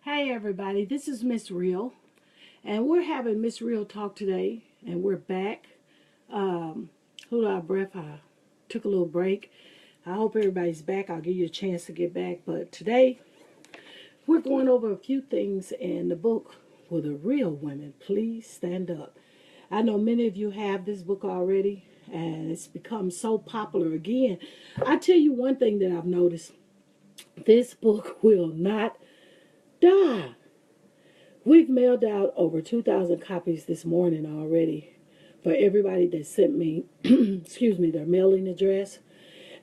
Hey everybody, this is Miss Real, and we're having Miss Real talk today, and we're back. Um, Hold our breath. I took a little break. I hope everybody's back. I'll give you a chance to get back. But today we're going over a few things in the book. For the real women, please stand up. I know many of you have this book already, and it's become so popular again. I tell you one thing that I've noticed: this book will not die. We've mailed out over 2,000 copies this morning already for everybody that sent me, excuse me, their mailing address.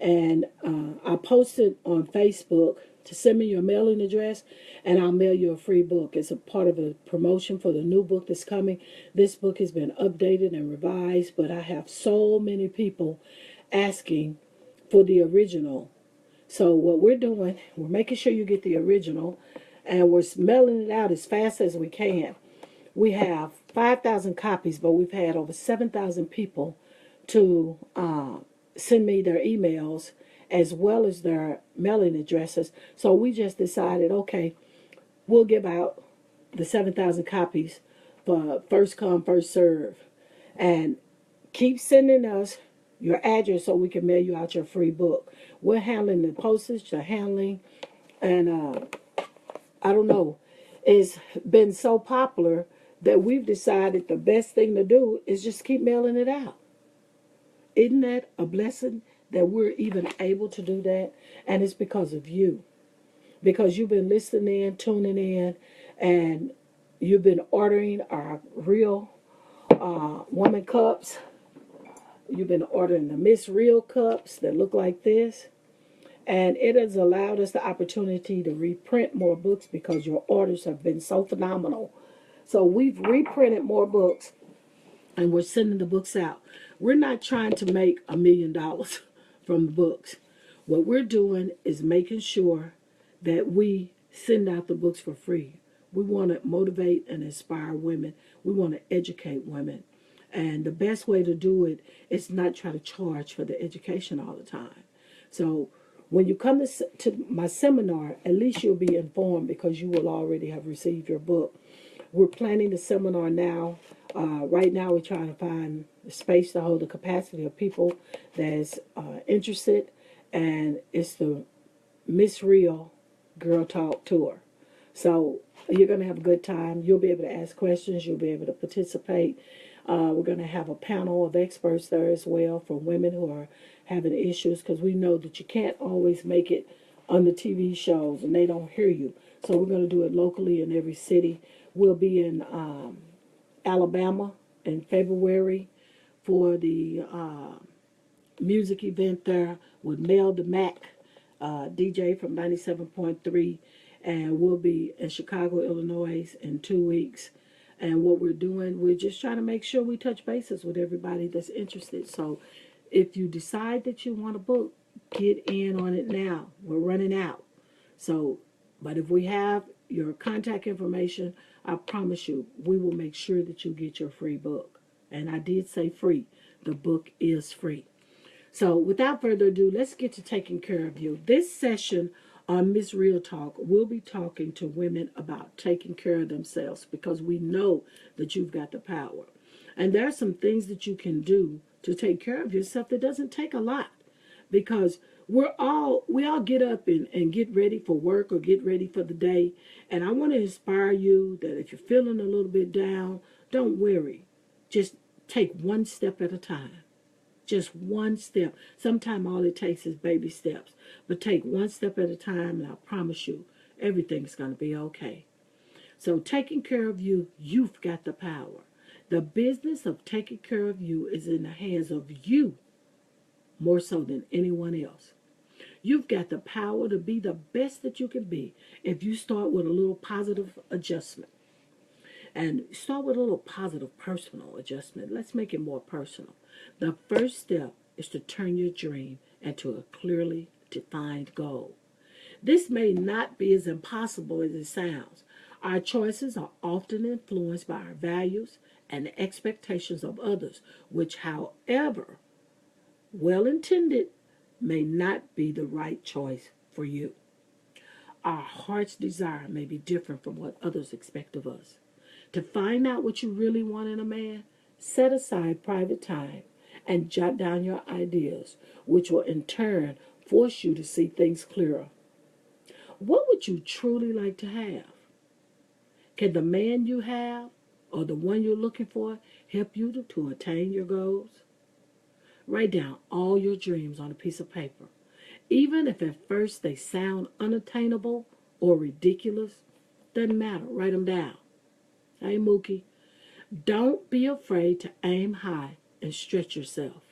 And I posted on Facebook to send me your mailing address and I'll mail you a free book. It's a part of a promotion for the new book that's coming. This book has been updated and revised, but I have so many people asking for the original. So what we're doing, we're making sure you get the original, and we're mailing it out as fast as we can. We have 5,000 copies, but we've had over 7,000 people to send me their emails as well as their mailing addresses. So we just decided, okay, we'll give out the 7,000 copies for first come, first serve. And keep sending us your address so we can mail you out your free book. We're handling the postage, the handling, and I don't know. It's been so popular that we've decided the best thing to do is just keep mailing it out. Isn't that a blessing that we're even able to do that? And it's because of you. Because you've been listening in, tuning in, and you've been ordering our real woman cups. You've been ordering the Miss Real cups that look like this. And it has allowed us the opportunity to reprint more books because your orders have been so phenomenal. So we've reprinted more books and we're sending the books out. We're not trying to make $1 million from the books. What we're doing is making sure that we send out the books for free. We want to motivate and inspire women. We want to educate women. And the best way to do it is not try to charge for the education all the time. So when you come to my seminar, at least you'll be informed because you will already have received your book. We're planning the seminar now. Right now, we're trying to find space to hold the capacity of people that's interested, and it's the Miss Real Girl Talk Tour. So you're going to have a good time. You'll be able to ask questions. You'll be able to participate. We're going to have a panel of experts there as well for women who are having issues because we know that you can't always make it on the TV shows and they don't hear you. So we're going to do it locally in every city. We'll be in Alabama in February for the music event there with Mel DeMac, DJ from 97.3, and we'll be in Chicago, Illinois in 2 weeks. And what we're doing, we're just trying to make sure we touch bases with everybody that's interested. So if you decide that you want a book, get in on it now. We're running out. So, but if we have your contact information, I promise you, we will make sure that you get your free book. And I did say free. The book is free. So without further ado, let's get to taking care of you. This session on Miss Real Talk, we'll be talking to women about taking care of themselves because we know that you've got the power. And there are some things that you can do to take care of yourself that doesn't take a lot because we all get up and get ready for work or get ready for the day. And I want to inspire you that if you're feeling a little bit down, don't worry. Just take one step at a time. Just one step. Sometimes all it takes is baby steps. But take one step at a time, and I promise you, everything's going to be okay. So taking care of you, you've got the power. The business of taking care of you is in the hands of you more so than anyone else. You've got the power to be the best that you can be if you start with a little positive adjustment. And start with a little positive personal adjustment. Let's make it more personal. The first step is to turn your dream into a clearly defined goal. This may not be as impossible as it sounds. Our choices are often influenced by our values and the expectations of others, which, however well intended, may not be the right choice for you. our heart's desire may be different from what others expect of us. To find out what you really want in a man, set aside private time and jot down your ideas, which will in turn force you to see things clearer. What would you truly like to have? Can the man you have or the one you're looking for help you to attain your goals? Write down all your dreams on a piece of paper. Even if at first they sound unattainable or ridiculous, doesn't matter. Write them down. Hey, Mookie, don't be afraid to aim high and stretch yourself.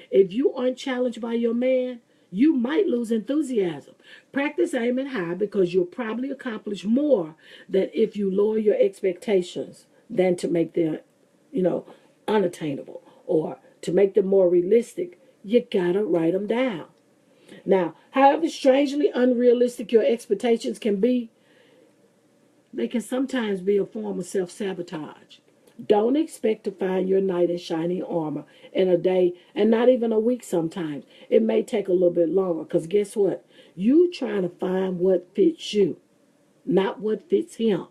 If you aren't challenged by your man, you might lose enthusiasm. Practice aiming high because you'll probably accomplish more than if you lower your expectations than to make them, unattainable or to make them more realistic. You gotta write them down. Now, however strangely unrealistic your expectations can be, they can sometimes be a form of self-sabotage. Don't expect to find your knight in shining armor in a day and not even a week sometimes. It may take a little bit longer because guess what? You trying to find what fits you, not what fits him.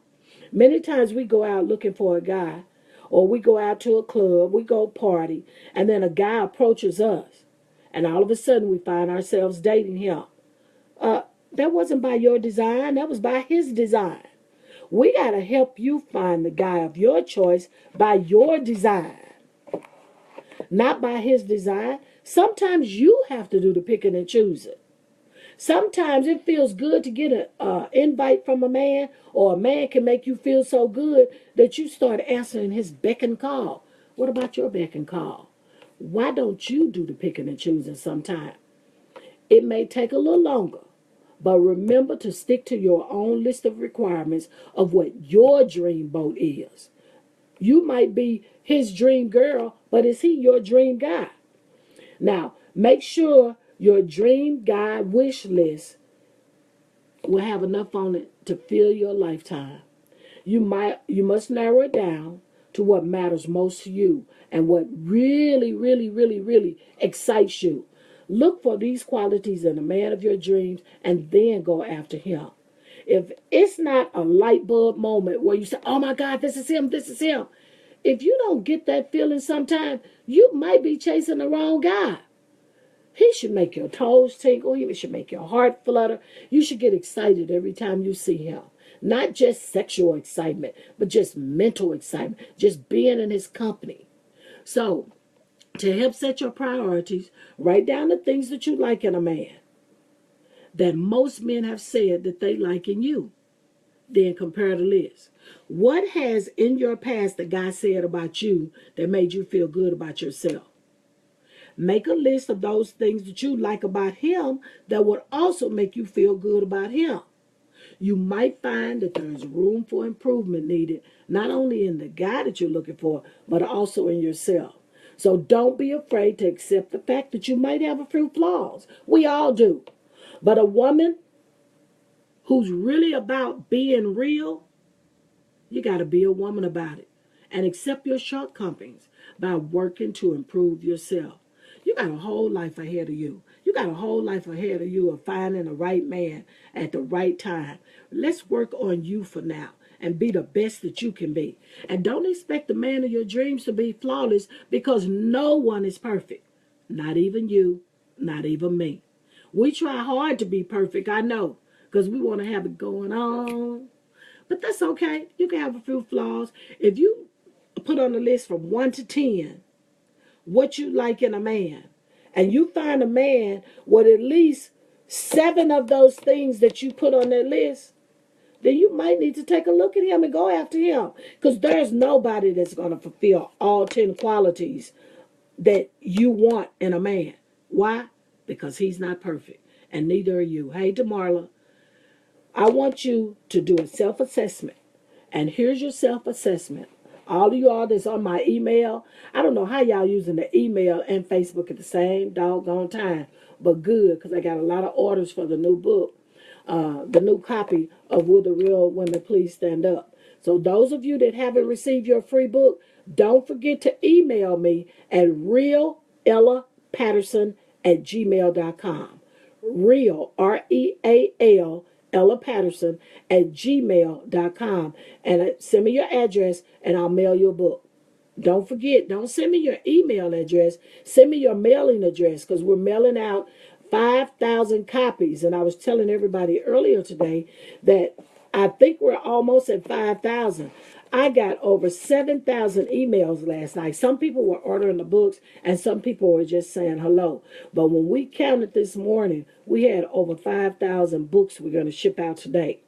Many times we go out looking for a guy or we go out to a club, we go party, and then a guy approaches us. And all of a sudden we find ourselves dating him. That wasn't by your design. That was by his design. We got to help you find the guy of your choice by your design, not by his design. Sometimes you have to do the picking and choosing. Sometimes it feels good to get an invite from a man, or a man can make you feel so good that you start answering his beck and call. What about your beck and call? Why don't you do the picking and choosing sometime? It may take a little longer, but remember to stick to your own list of requirements of what your dream boat is. You might be his dream girl, but is he your dream guy? Now, make sure your dream guy wish list will have enough on it to fill your lifetime. You must narrow it down to what matters most to you and what really, really, really, really excites you. Look for these qualities in the man of your dreams and then go after him. If it's not a light bulb moment where you say, oh my God, this is him, this is him. If you don't get that feeling sometime, you might be chasing the wrong guy. He should make your toes tingle. He should make your heart flutter. You should get excited every time you see him. Not just sexual excitement, but just mental excitement. Just being in his company. So, to help set your priorities, write down the things that you like in a man that most men have said that they like in you. Then compare the list. What has in your past the guy said about you that made you feel good about yourself? Make a list of those things that you like about him that would also make you feel good about him. You might find that there's room for improvement needed, not only in the guy that you're looking for, but also in yourself. So don't be afraid to accept the fact that you might have a few flaws. We all do. But a woman who's really about being real, you got to be a woman about it and accept your shortcomings by working to improve yourself. You got a whole life ahead of you. You got a whole life ahead of you of finding the right man at the right time. Let's work on you for now and be the best that you can be. And don't expect the man of your dreams to be flawless because no one is perfect. Not even you, not even me. We try hard to be perfect, I know, because we want to have it going on. But that's okay. You can have a few flaws. If you put on the list from 1 to 10, what you like in a man, and you find a man with at least 7 of those things that you put on that list, then you might need to take a look at him and go after him. Because there's nobody that's going to fulfill all 10 qualities that you want in a man. Why? Because he's not perfect. And neither are you. Hey, DeMarla, I want you to do a self-assessment. And here's your self-assessment. All of y'all that's on my email, I don't know how y'all using the email and Facebook at the same doggone time, but good, because I got a lot of orders for the new book, the new copy of Will the Real Women Please Stand Up. So those of you that haven't received your free book, don't forget to email me at realellapatterson@gmail.com. Real, Real, Patterson at gmail.com. And send me your address and I'll mail you a book. Don't forget, don't send me your email address. Send me your mailing address because we're mailing out 5,000 copies. And I was telling everybody earlier today that I think we're almost at 5,000. I got over 7,000 emails last night. Some people were ordering the books and some people were just saying hello. But when we counted this morning, we had over 5,000 books we're going to ship out today.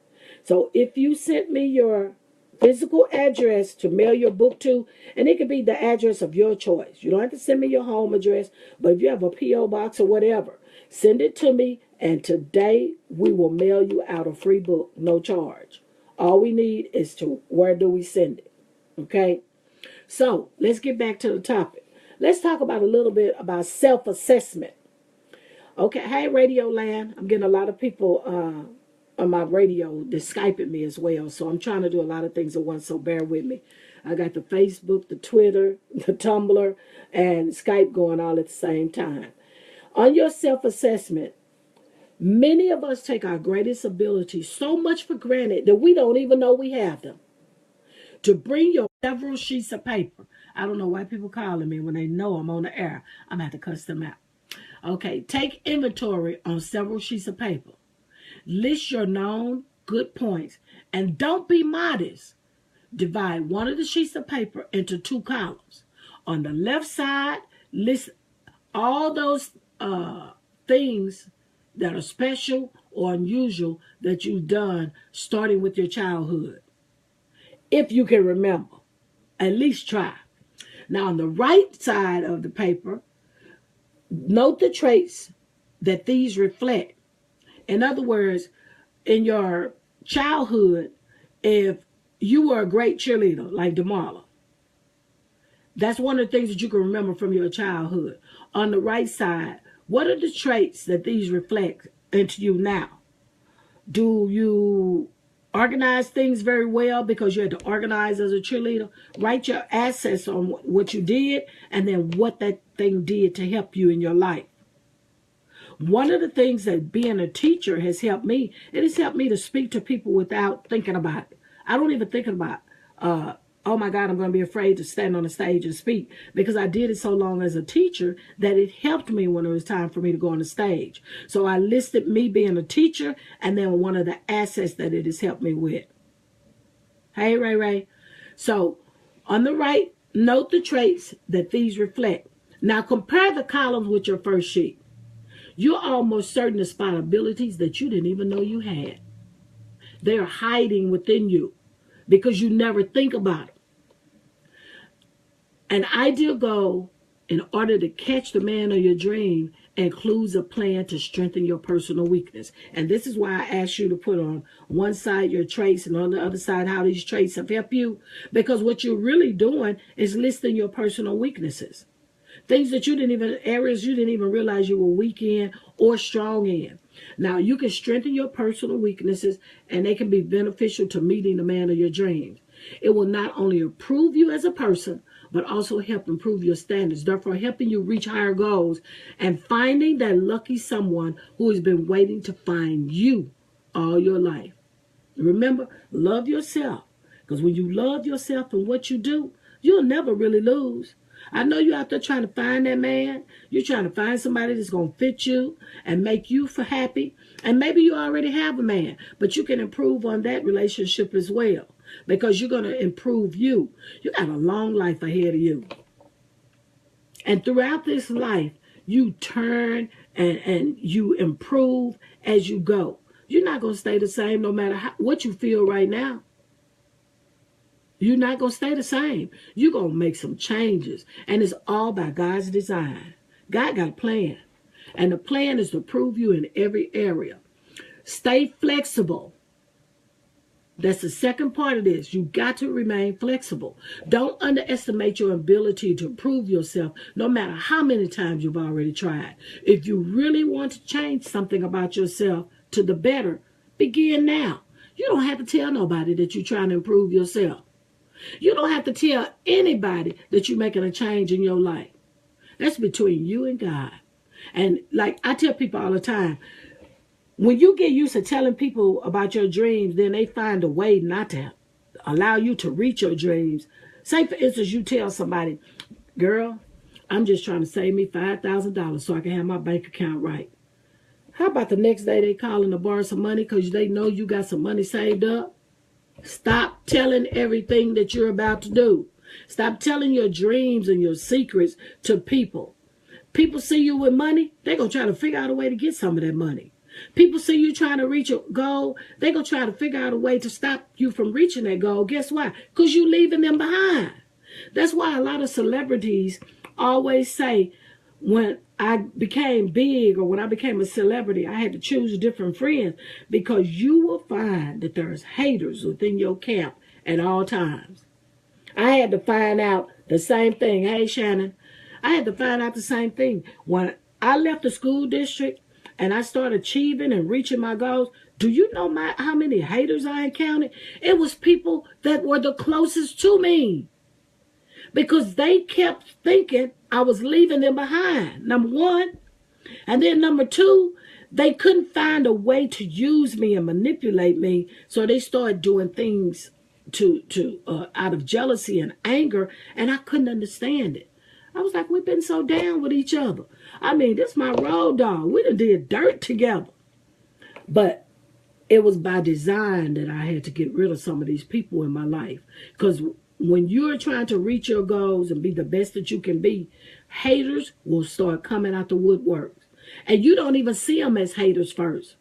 So if you sent me your physical address to mail your book to, and it could be the address of your choice. You don't have to send me your home address, but if you have a P.O. box or whatever, send it to me, and today we will mail you out a free book, no charge. All we need is to, where do we send it? Okay? So, let's get back to the topic. Let's talk about a little bit about self-assessment. Okay, hey, Radio Land. I'm getting a lot of people on my radio that's Skyping me as well. So I'm trying to do a lot of things at once, so bear with me. I got the Facebook, the Twitter, the Tumblr, and Skype going all at the same time. On your self-assessment, many of us take our greatest abilities so much for granted that we don't even know we have them. To bring your several sheets of paper. I don't know why people calling me when they know I'm on the air. I'm going to have to cuss them out. Okay, take inventory on several sheets of paper. List your known good points and don't be modest. Divide one of the sheets of paper into two columns. On the left side, list all those things that are special or unusual that you've done starting with your childhood. If you can remember, at least try. Now on the right side of the paper, note the traits that these reflect. In other words, in your childhood, if you were a great cheerleader like Damala, that's one of the things that you can remember from your childhood. On the right side, what are the traits that these reflect into you now? Do you organize things very well because you had to organize as a cheerleader? Write your assets on what you did and then what that thing did to help you in your life. One of the things that being a teacher has helped me, it has helped me to speak to people without thinking about it. I don't even think about, oh my God, I'm going to be afraid to stand on the stage and speak, because I did it so long as a teacher that it helped me when it was time for me to go on the stage. So I listed me being a teacher and then one of the assets that it has helped me with. Hey, Ray Ray. So on the right, note the traits that these reflect. Now compare the columns with your first sheet. You're almost certain to spot abilities that you didn't even know you had. They're hiding within you because you never think about it. An ideal goal, in order to catch the man of your dream, includes a plan to strengthen your personal weakness. And this is why I asked you to put on one side your traits and on the other side how these traits have helped you. Because what you're really doing is listing your personal weaknesses. Things that you didn't even, areas you didn't even realize you were weak in or strong in. Now, you can strengthen your personal weaknesses and they can be beneficial to meeting the man of your dreams. It will not only improve you as a person, but also help improve your standards, therefore helping you reach higher goals and finding that lucky someone who has been waiting to find you all your life. Remember, love yourself, because when you love yourself and what you do, you'll never really lose. I know you're out there trying to find that man. You're trying to find somebody that's going to fit you and make you happy. And maybe you already have a man, but you can improve on that relationship as well, because you're going to improve you. You got a long life ahead of you. And throughout this life, you turn and you improve as you go. You're not going to stay the same no matter what you feel right now. You're not going to stay the same. You're going to make some changes. And it's all by God's design. God got a plan. And the plan is to prove you in every area. Stay flexible. That's the second part of this. You got to remain flexible. Don't underestimate your ability to prove yourself, no matter how many times you've already tried. If you really want to change something about yourself to the better, begin now. You don't have to tell nobody that you're trying to improve yourself. You don't have to tell anybody that you're making a change in your life. That's between you and God. And like I tell people all the time, When you get used to telling people about your dreams, then they find a way not to allow you to reach your dreams. Say, for instance, you tell somebody, girl, I'm just trying to save me $5,000 so I can have my bank account right. How about the next day they calling to borrow some money because they know you got some money saved up? Stop telling everything that you're about to do. Stop telling your dreams and your secrets to people. People see you with money, they're going to try to figure out a way to get some of that money. People see you trying to reach a goal, they're going to try to figure out a way to stop you from reaching that goal. Guess why? Because you're leaving them behind. That's why a lot of celebrities always say, when I became big or when I became a celebrity, I had to choose different friends, because you will find that there's haters within your camp at all times. I had to find out the same thing. Hey, Shannon, I had to find out the same thing. When I left the school district and I started achieving and reaching my goals, do you know how many haters I encountered? It was people that were the closest to me, because they kept thinking I was leaving them behind, number one. And then number two, they couldn't find a way to use me and manipulate me, so they started doing things to out of jealousy and anger, and I couldn't understand it. I was like, we've been so down with each other. I mean, this is my road dog. We done did dirt together. But it was by design that I had to get rid of some of these people in my life. Because when you're trying to reach your goals and be the best that you can be, haters will start coming out the woodwork. And you don't even see them as haters first.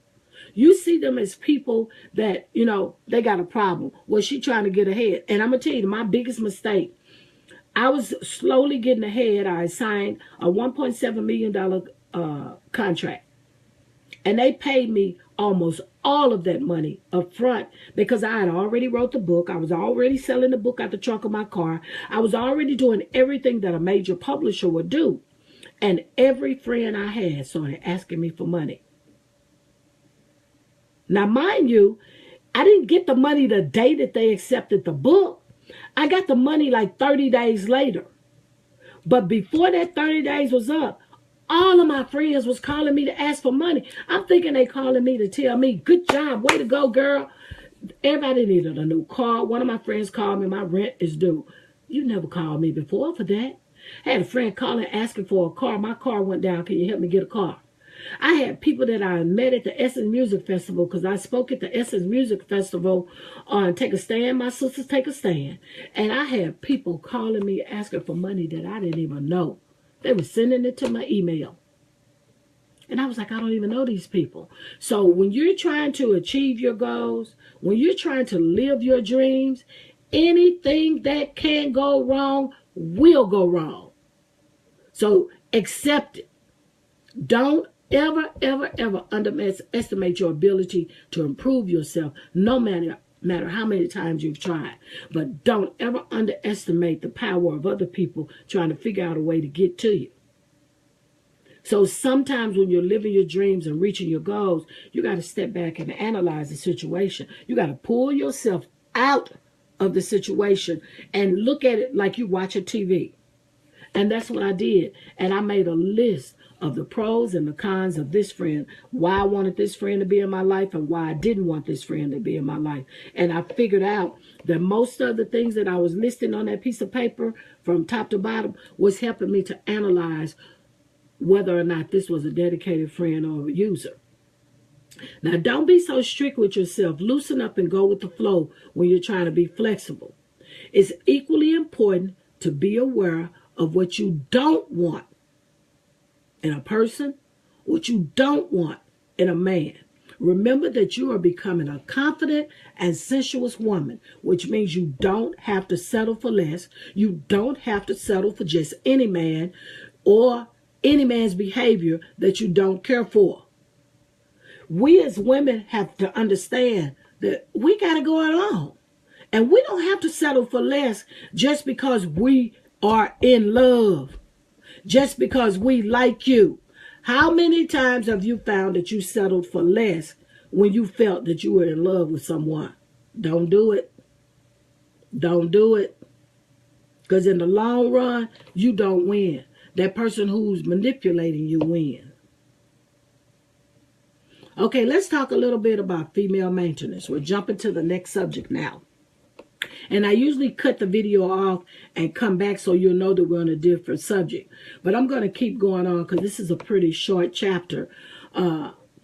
You see them as people that, they got a problem. Well, she trying to get ahead. And I'm going to tell you, my biggest mistake, I was slowly getting ahead. I signed a $1.7 million contract. And they paid me almost all of that money up front, because I had already wrote the book. I was already selling the book out the trunk of my car. I was already doing everything that a major publisher would do. And every friend I had started asking me for money. Now, mind you, I didn't get the money the day that they accepted the book. I got the money like 30 days later. But before that 30 days was up, all of my friends was calling me to ask for money. I'm thinking they calling me to tell me, good job, way to go, girl. Everybody needed a new car. One of my friends called me, my rent is due. You never called me before for that. I had a friend calling asking for a car. My car went down. Can you help me get a car? I had people that I met at the Essence Music Festival, because I spoke at the Essence Music Festival on Take a Stand, My Sisters Take a Stand. And I had people calling me asking for money that I didn't even know. They were sending it to my email. And I was like, I don't even know these people. So when you're trying to achieve your goals, when you're trying to live your dreams, anything that can go wrong will go wrong. So accept it. Don't ever underestimate your ability to improve yourself, no matter how many times you've tried. But don't ever underestimate the power of other people trying to figure out a way to get to you. So sometimes when you're living your dreams and reaching your goals, you got to step back and analyze the situation. You got to pull yourself out of the situation and look at it like you watch a TV. And that's what I did. And I made a list of the pros and the cons of this friend, why I wanted this friend to be in my life and why I didn't want this friend to be in my life. And I figured out that most of the things that I was listing on that piece of paper from top to bottom was helping me to analyze whether or not this was a dedicated friend or a user. Now, don't be so strict with yourself. Loosen up and go with the flow when you're trying to be flexible. It's equally important to be aware of what you don't want in a person, what you don't want in a man. Remember that you are becoming a confident and sensuous woman, which means you don't have to settle for less. You don't have to settle for just any man or any man's behavior that you don't care for. We as women have to understand that we got to go along. And we don't have to settle for less just because we are in love. Just because we like you. How many times have you found that you settled for less when you felt that you were in love with someone? Don't do it. Don't do it. Because in the long run, you don't win. That person who's manipulating you wins. Okay, let's talk a little bit about female maintenance. We're jumping to the next subject now. And I usually cut the video off and come back so you'll know that we're on a different subject. But I'm going to keep going on because this is a pretty short chapter.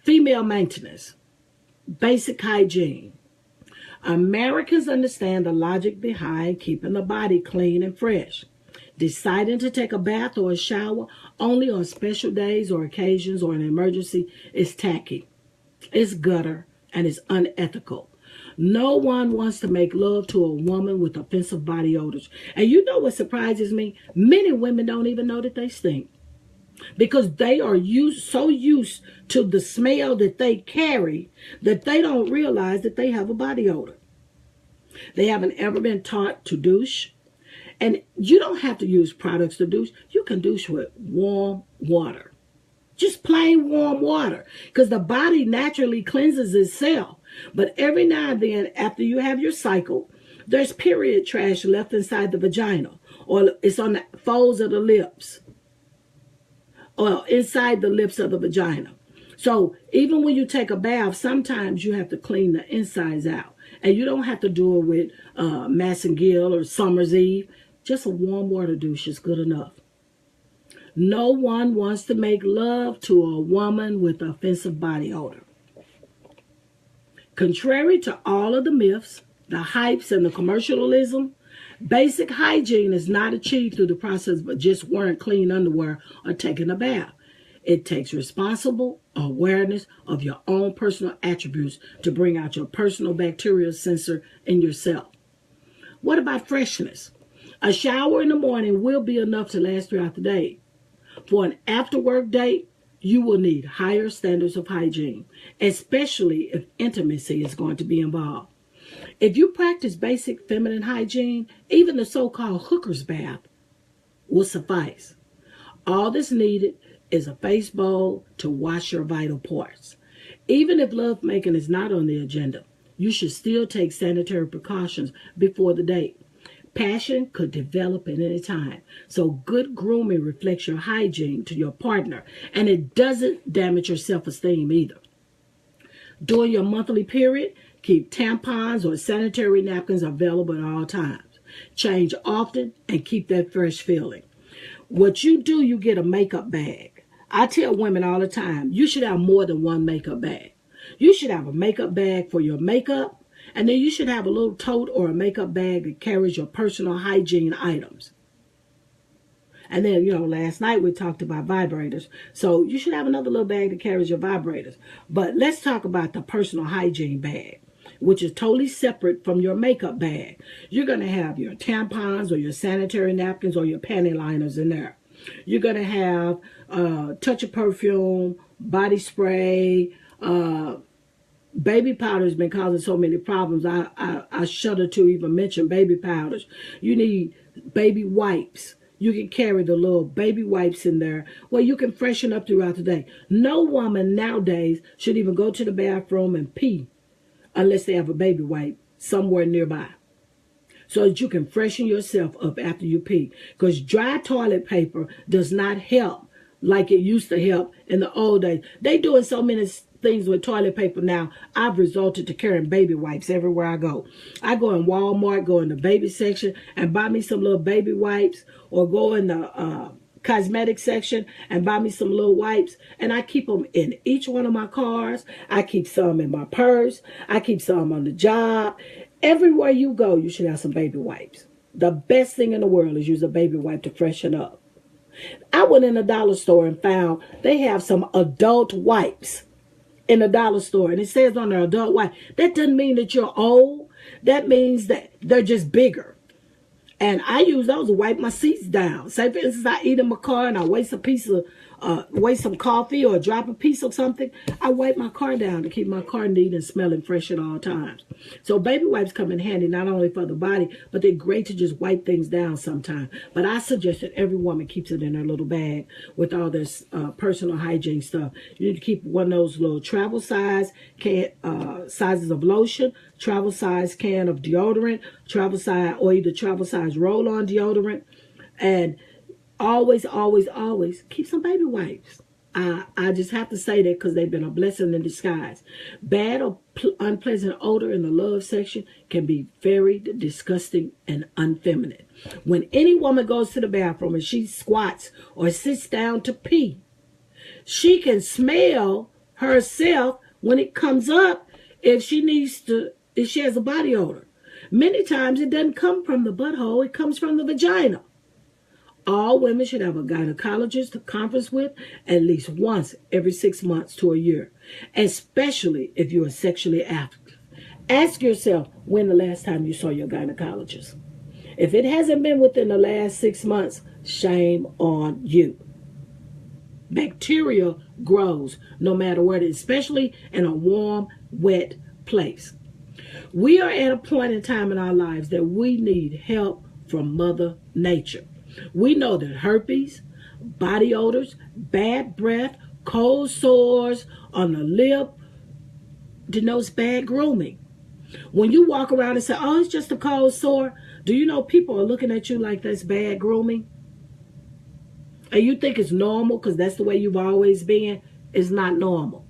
Female maintenance, basic hygiene. Americans understand the logic behind keeping the body clean and fresh. Deciding to take a bath or a shower only on special days or occasions or an emergency is tacky. It's gutter and it's unethical. No one wants to make love to a woman with offensive body odors. And you know what surprises me? Many women don't even know that they stink because they are so used to the smell that they carry that they don't realize that they have a body odor. They haven't ever been taught to douche. And you don't have to use products to douche. You can douche with warm water. Just plain warm water. Because the body naturally cleanses itself. But every now and then, after you have your cycle, there's period trash left inside the vagina. Or it's on the folds of the lips. Or inside the lips of the vagina. So even when you take a bath, sometimes you have to clean the insides out. And you don't have to do it with Massengill or Summer's Eve. Just a warm water douche is good enough. No one wants to make love to a woman with offensive body odor. Contrary to all of the myths, the hypes, and the commercialism, basic hygiene is not achieved through the process of just wearing clean underwear or taking a bath. It takes responsible awareness of your own personal attributes to bring out your personal bacterial sensor in yourself. What about freshness? A shower in the morning will be enough to last throughout the day. For an after-work date, you will need higher standards of hygiene, especially if intimacy is going to be involved. If you practice basic feminine hygiene, even the so-called hooker's bath will suffice. All that's needed is a face bowl to wash your vital parts. Even if lovemaking is not on the agenda, you should still take sanitary precautions before the date. Passion could develop at any time, so good grooming reflects your hygiene to your partner, and it doesn't damage your self-esteem either. During your monthly period, keep tampons or sanitary napkins available at all times. Change often and keep that fresh feeling. What you do, you get a makeup bag. I tell women all the time, you should have more than one makeup bag. You should have a makeup bag for your makeup, and then you should have a little tote or a makeup bag that carries your personal hygiene items. And then, last night we talked about vibrators. So you should have another little bag that carries your vibrators. But let's talk about the personal hygiene bag, which is totally separate from your makeup bag. You're going to have your tampons or your sanitary napkins or your panty liners in there. You're going to have a touch of perfume, body spray, baby powder has been causing so many problems. I shudder to even mention baby powders. You need baby wipes. You can carry the little baby wipes in there where you can freshen up throughout the day. No woman nowadays should even go to the bathroom and pee unless they have a baby wipe somewhere nearby, so that you can freshen yourself up after you pee. Because dry toilet paper does not help like it used to help in the old days. They doing so many things with toilet paper now. I've resorted to carrying baby wipes everywhere I go. I go in Walmart, go in the baby section and buy me some little baby wipes, or go in the cosmetic section and buy me some little wipes, and I keep them in each one of my cars. I keep some in my purse. I keep some on the job. Everywhere you go, you should have some baby wipes. The best thing in the world is use a baby wipe to freshen up. I went in a dollar store and found they have some adult wipes in a dollar store, and it says on their adult wipe. That doesn't mean that you're old. That means that they're just bigger. And I use those to wipe my seats down. Say, for instance, I eat in my car and I waste some coffee or drop a piece of something. I wipe my car down to keep my car neat and smelling fresh at all times. So baby wipes come in handy not only for the body, but they're great to just wipe things down sometimes. But I suggest that every woman keeps it in her little bag with all this personal hygiene stuff. You need to keep one of those little travel size sizes of lotion, travel size can of deodorant, travel size or either travel size roll-on deodorant, and always, always, always keep some baby wipes. I just have to say that because they've been a blessing in disguise. Bad or unpleasant odor in the love section can be very disgusting and unfeminine. When any woman goes to the bathroom and she squats or sits down to pee, she can smell herself when it comes up if she has a body odor. Many times it doesn't come from the butthole, it comes from the vagina. All women should have a gynecologist to conference with at least once every 6 months to a year, especially if you are sexually active. Ask yourself when the last time you saw your gynecologist. If it hasn't been within the last 6 months, shame on you. Bacteria grows no matter where it is, especially in a warm, wet place. We are at a point in time in our lives that we need help from Mother Nature. We know that herpes, body odors, bad breath, cold sores on the lip denotes bad grooming. When you walk around and say, oh, it's just a cold sore, do you know people are looking at you like that's bad grooming? And you think it's normal because that's the way you've always been? It's not normal.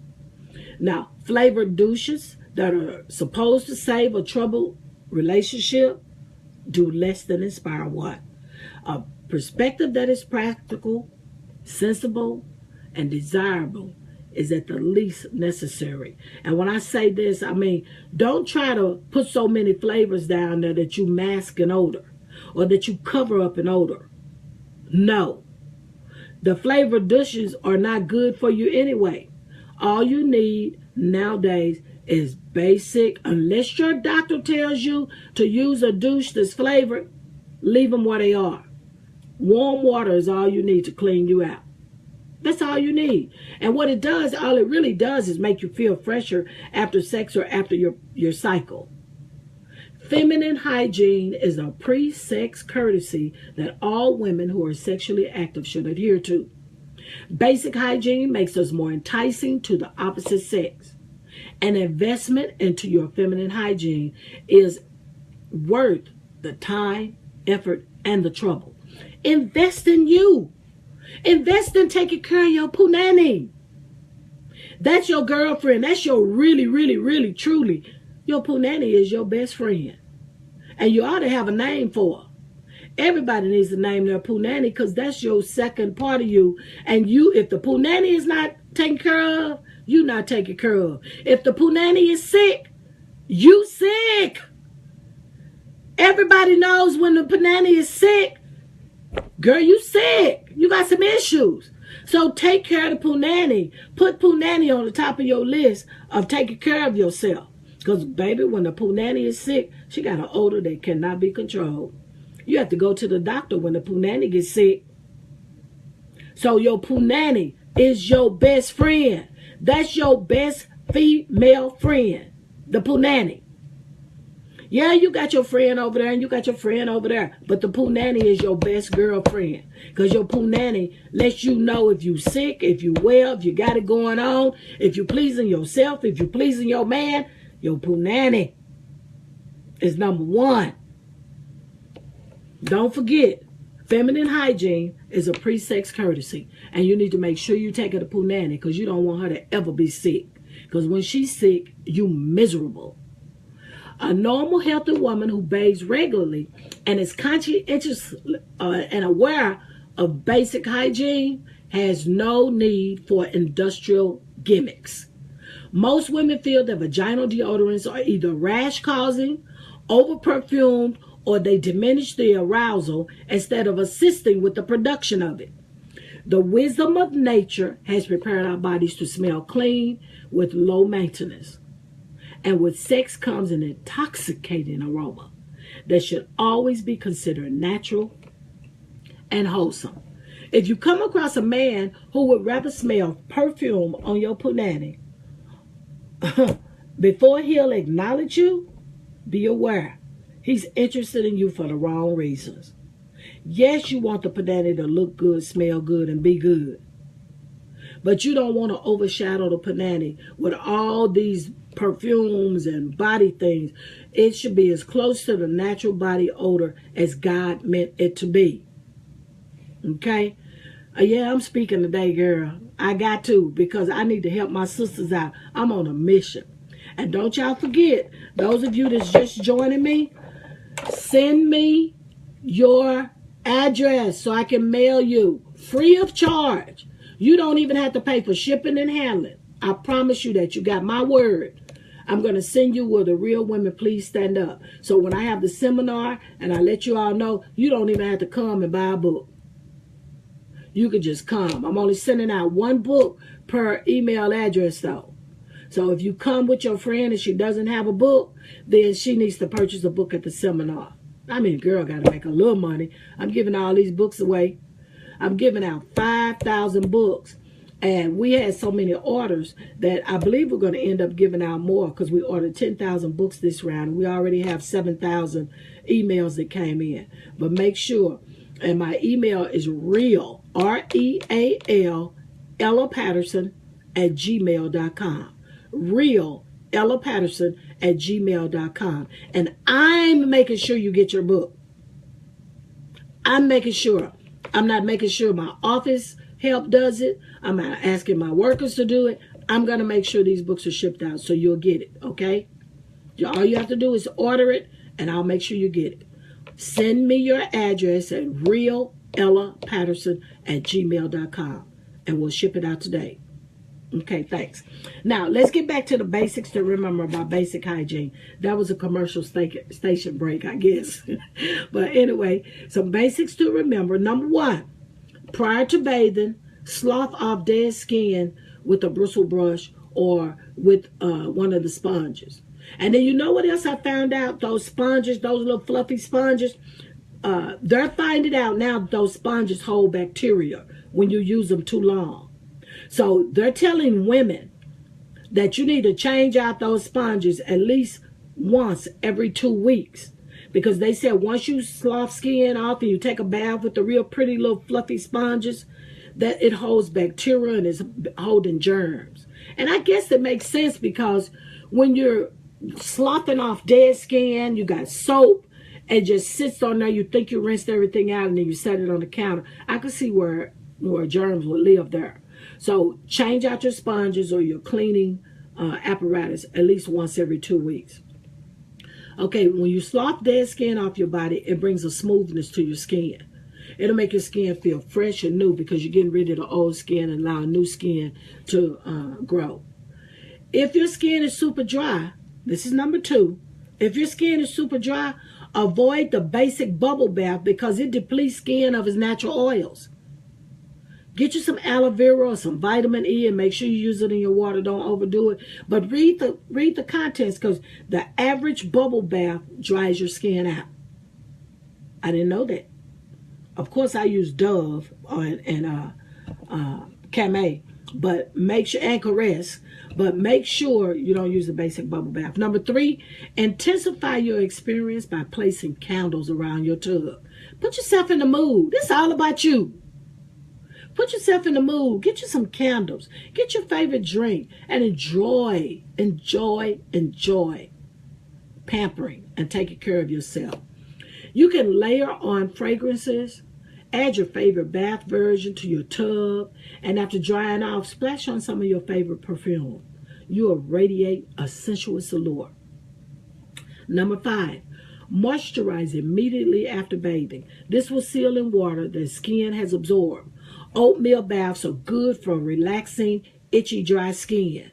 Now, flavored douches that are supposed to save a troubled relationship do less than inspire one. A perspective that is practical, sensible, and desirable is at the least necessary. And when I say this, I mean, don't try to put so many flavors down there that you mask an odor or that you cover up an odor. No. The flavored douches are not good for you anyway. All you need nowadays is basic, unless your doctor tells you to use a douche that's flavored, leave them where they are. Warm water is all you need to clean you out. That's all you need. And what it does, all it really does is make you feel fresher after sex or after your cycle. Feminine hygiene is a pre-sex courtesy that all women who are sexually active should adhere to. Basic hygiene makes us more enticing to the opposite sex. An investment into your feminine hygiene is worth the time, effort, and the trouble. Invest in you. Invest in taking care of your punani. That's your girlfriend. That's your really, really, really, truly. Your punani is your best friend. And you ought to have a name for her. Everybody needs to name their punani because that's your second part of you. And you, if the punani is not taken care of, you not taken care of. If the punani is sick, you sick. Everybody knows when the punani is sick, girl, you sick. You got some issues. So take care of the punani. Put punani on the top of your list of taking care of yourself. Because, baby, when the punani is sick, she got an odor that cannot be controlled. You have to go to the doctor when the punani gets sick. So your punani is your best friend. That's your best female friend, the punani. Yeah, you got your friend over there and you got your friend over there. But the punani is your best girlfriend. Because your punani lets you know if you sick, if you well, if you got it going on, if you pleasing yourself, if you pleasing your man. Your punani is number one. Don't forget, feminine hygiene is a pre-sex courtesy. And you need to make sure you take her to punani because you don't want her to ever be sick. Because when she's sick, you miserable. A normal, healthy woman who bathes regularly and is conscientious and aware of basic hygiene has no need for industrial gimmicks. Most women feel that vaginal deodorants are either rash-causing, over-perfumed, or they diminish the arousal instead of assisting with the production of it. The wisdom of nature has prepared our bodies to smell clean with low maintenance. And with sex comes an intoxicating aroma that should always be considered natural and wholesome. If you come across a man who would rather smell perfume on your punani before he'll acknowledge you, be aware. He's interested in you for the wrong reasons. Yes, you want the punani to look good, smell good, and be good. But you don't want to overshadow the punani with all these perfumes and body things. It should be as close to the natural body odor as God meant it to be. Okay? Yeah, I'm speaking today, girl. I got to, because I need to help my sisters out. I'm on a mission. And don't y'all forget, those of you that's just joining me, send me your address so I can mail you free of charge. You don't even have to pay for shipping and handling. I promise you that. You got my word. I'm going to send you where the real women please stand up. So when I have the seminar and I let you all know, you don't even have to come and buy a book. You could just come. I'm only sending out one book per email address though. So if you come with your friend and she doesn't have a book, then she needs to purchase a book at the seminar. I mean, girl got to make a little money. I'm giving all these books away. I'm giving out 5,000 books. And we had so many orders that I believe we're going to end up giving out more, because we ordered 10,000 books this round. And we already have 7,000 emails that came in. But make sure, and my email is real, REAL, Ella Patterson at gmail.com. Real, Ella Patterson at gmail.com. And I'm making sure you get your book. I'm making sure. I'm not making sure my office help does it. I'm not asking my workers to do it. I'm going to make sure these books are shipped out so you'll get it, okay? All you have to do is order it, and I'll make sure you get it. Send me your address at realellapatterson at gmail.com, and we'll ship it out today. Okay, thanks. Now, let's get back to the basics to remember about basic hygiene. That was a commercial station break, I guess. But anyway, some basics to remember. Number one, prior to bathing, slough off dead skin with a bristle brush or with one of the sponges. And then you know what else I found out? Those sponges, those little fluffy sponges, they're finding out now that those sponges hold bacteria when you use them too long. So they're telling women that you need to change out those sponges at least once every 2 weeks. Because they said once you slough skin off and you take a bath with the real pretty little fluffy sponges, that it holds bacteria and is holding germs. And I guess it makes sense, because when you're sloughing off dead skin, you got soap, and just sits on there, you think you rinsed everything out, and then you set it on the counter. I could see where germs would live there. So change out your sponges or your cleaning apparatus at least once every 2 weeks. Okay, when you slough dead skin off your body, it brings a smoothness to your skin. It'll make your skin feel fresh and new, because you're getting rid of the old skin and allowing new skin to grow. If your skin is super dry, this is number two. If your skin is super dry, avoid the basic bubble bath, because it depletes skin of its natural oils. Get you some aloe vera or some vitamin E, and make sure you use it in your water. Don't overdo it. But read the contents, because the average bubble bath dries your skin out. I didn't know that. Of course, I use Dove and Camay, but make sure, and Caress, but make sure you don't use the basic bubble bath. Number three, intensify your experience by placing candles around your tub. Put yourself in the mood. It's all about you. Put yourself in the mood. Get you some candles. Get your favorite drink and enjoy pampering and taking care of yourself. You can layer on fragrances, add your favorite bath version to your tub, and after drying off, splash on some of your favorite perfume. You will radiate a sensuous allure. Number five, moisturize immediately after bathing. This will seal in water that skin has absorbed. Oatmeal baths are good for relaxing, itchy, dry skin.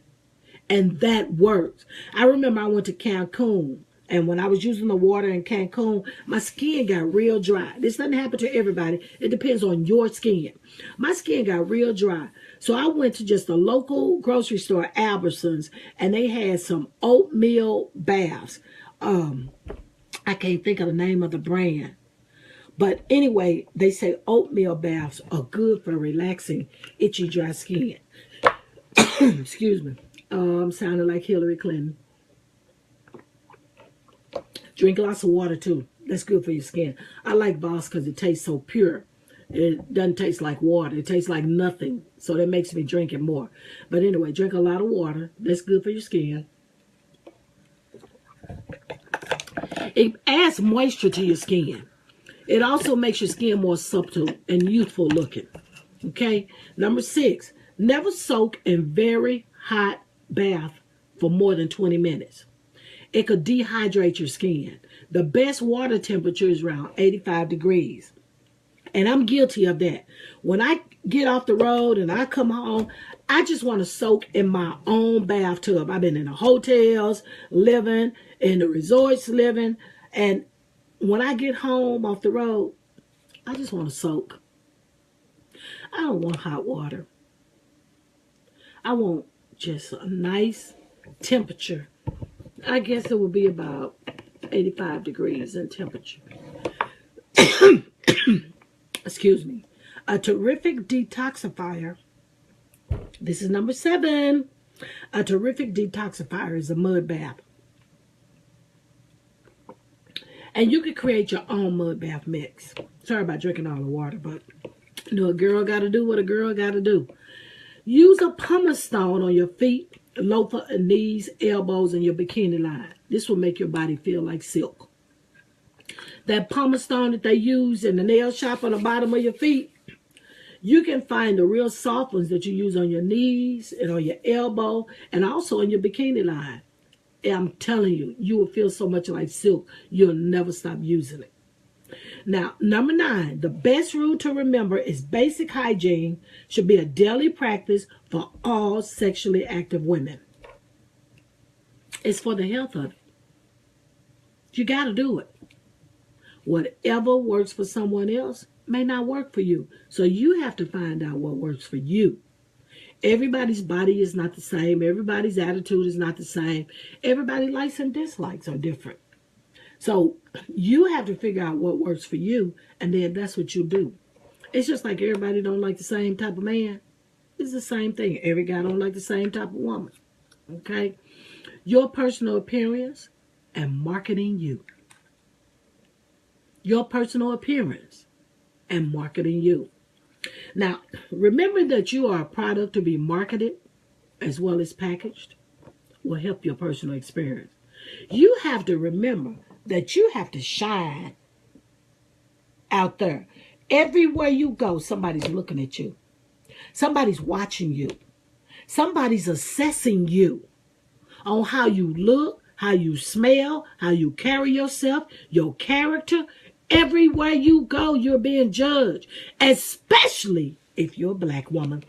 And that works. I remember I went to Cancun, and when I was using the water in Cancun, my skin got real dry. This doesn't happen to everybody. It depends on your skin. My skin got real dry. So I went to just a local grocery store, Albertsons, and they had some oatmeal baths. I can't think of the name of the brand. But anyway, they say oatmeal baths are good for relaxing itchy, dry skin. Excuse me. I'm sounding like Hillary Clinton. Drink lots of water, too. That's good for your skin. I like Voss because it tastes so pure. It doesn't taste like water. It tastes like nothing. So that makes me drink it more. But anyway, drink a lot of water. That's good for your skin. It adds moisture to your skin. It also makes your skin more supple and youthful looking. Okay? Number six, Never soak in very hot bath for more than 20 minutes. It could dehydrate your skin. The best water temperature is around 85 degrees. And I'm guilty of that. When I get off the road and I come home, I just want to soak in my own bathtub. I've been in the hotels, living, in the resorts, living. And when I get home off the road, I just want to soak. I don't want hot water. I want just a nice temperature. I guess it would be about 85 degrees in temperature. Excuse me. A terrific detoxifier. This is number 7. A terrific detoxifier is a mud bath. And you can create your own mud bath mix. Sorry about drinking all the water, but you know, a girl got to do what a girl got to do. Use a pumice stone on your feet, loafer, knees, elbows, and your bikini line. This will make your body feel like silk. That pumice stone that they use in the nail shop on the bottom of your feet, you can find the real soft ones that you use on your knees and on your elbow and also on your bikini line. And I'm telling you, you will feel so much like silk, you'll never stop using it. Now, number 9, the best rule to remember is basic hygiene should be a daily practice for all sexually active women. It's for the health of it. You got to do it. Whatever works for someone else may not work for you. So you have to find out what works for you. Everybody's body is not the same. Everybody's attitude is not the same. Everybody's likes and dislikes are different. So you have to figure out what works for you, and then that's what you do. It's just like everybody don't like the same type of man. It's the same thing. Every guy don't like the same type of woman. Okay? Your personal appearance and marketing you. Your personal appearance and marketing you. Now, remember that you are a product to be marketed as well as packaged will help your personal experience. You have to remember that you have to shine out there. Everywhere you go, somebody's looking at you. Somebody's watching you. Somebody's assessing you on how you look, how you smell, how you carry yourself, your character. Everywhere you go, you're being judged, especially if you're a black woman.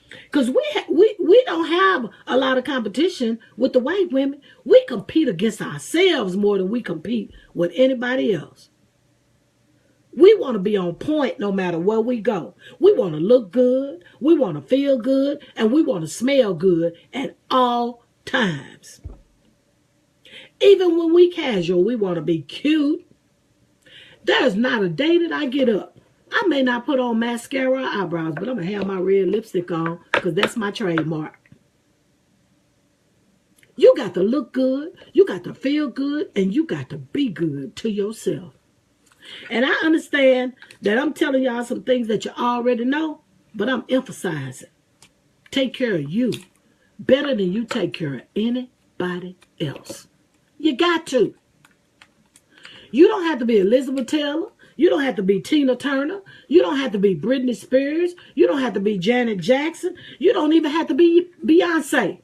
Because we don't have a lot of competition with the white women. We compete against ourselves more than we compete with anybody else. We want to be on point no matter where we go. We want to look good, we want to feel good, and we want to smell good at all times. Even when we casual, we want to be cute. There's not a day that I get up. I may not put on mascara or eyebrows, but I'm going to have my red lipstick on because that's my trademark. You got to look good, you got to feel good, and you got to be good to yourself. And I understand that I'm telling y'all some things that you already know, but I'm emphasizing. Take care of you better than you take care of anybody else. You got to. You don't have to be Elizabeth Taylor. You don't have to be Tina Turner. You don't have to be Britney Spears. You don't have to be Janet Jackson. You don't even have to be Beyonce.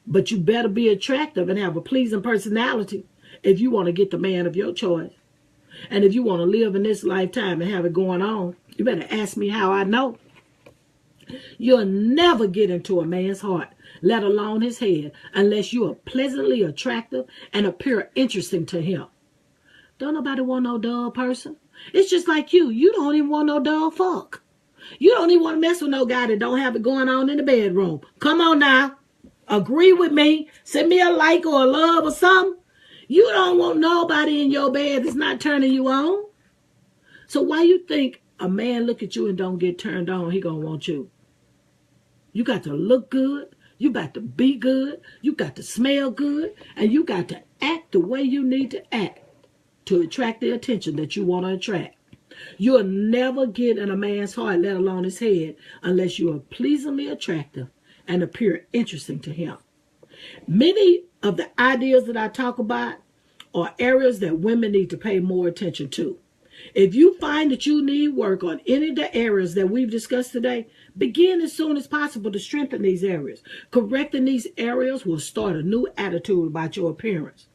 But you better be attractive and have a pleasing personality if you want to get the man of your choice. And if you want to live in this lifetime and have it going on, you better ask me how I know. You'll never get into a man's heart, let alone his head, unless you are pleasantly attractive and appear interesting to him. Don't nobody want no dull person. It's just like you. You don't even want no dull fuck. You don't even want to mess with no guy that don't have it going on in the bedroom. Come on now. Agree with me. Send me a like or a love or something. You don't want nobody in your bed that's not turning you on. So why you think a man look at you and don't get turned on, he gonna want you? You got to look good. You got to be good. You got to smell good. And you got to act the way you need to act to attract the attention that you want to attract. You'll never get in a man's heart, let alone his head, unless you are pleasingly attractive and appear interesting to him. Many of the ideas that I talk about are areas that women need to pay more attention to. If you find that you need work on any of the areas that we've discussed today, begin as soon as possible to strengthen these areas. Correcting these areas will start a new attitude about your appearance.